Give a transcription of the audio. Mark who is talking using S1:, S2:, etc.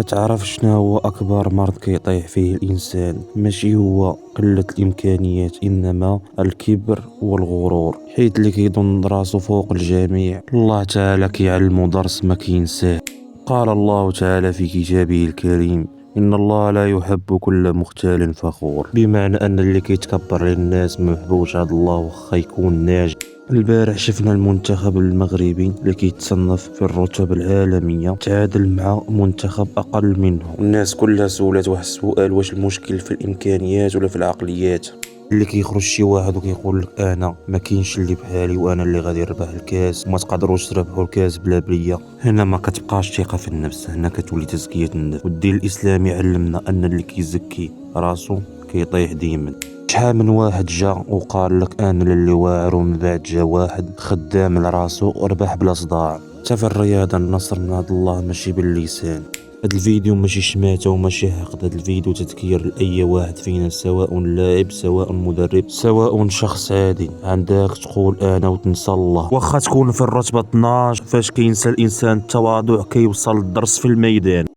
S1: كتعرف شنو هو أكبر مرض كيطيح فيه الإنسان؟ ماشي هو قلة الإمكانيات، إنما الكبر والغرور، حيت اللي كيظن راسو فوق الجميع الله تعالى كيعلمو درس ما كينساه. قال الله تعالى في كتابه الكريم: إن الله لا يحب كل مختال فخور، بمعنى أن اللي كيتكبر للناس ما محبوش عند الله وخا يكون ناجح. البارح شفنا المنتخب المغربي اللي كيتصنف في الرتب العالمية تعادل مع منتخب أقل منه. الناس كلها سولات واحد السؤال: واش المشكل في الإمكانيات ولا في العقليات؟ اللي كيخرج شي واحد وكيقول لك انا ما كاينش اللي بحالي وانا اللي غادي نربح الكاس وما تقدروش تربحوا الكاس بلا بيا، هنا ما كتبقاش ثقه في النفس، هنا كتولي تزكيه النفس. والدين الاسلامي علمنا ان اللي كيزكي راسو كيطيح ديما. شحال من واحد جا وقال لك انا اللي واعر، ومن بعد جا واحد خدام لراسو وربح بلا صداع. حتى في الرياضه النصر من عند الله ماشي باللسان. هاد الفيديو ماشي شماتة وماشي حقد، هاد الفيديو تذكير لأي واحد فينا، سواء لاعب سواء مدرب سواء شخص عادي. عندك تقول انا وتنسى الله، واخا تكون في الرتبة 12 فاش كينسى الانسان التواضع كيوصل الدرس في الميدان.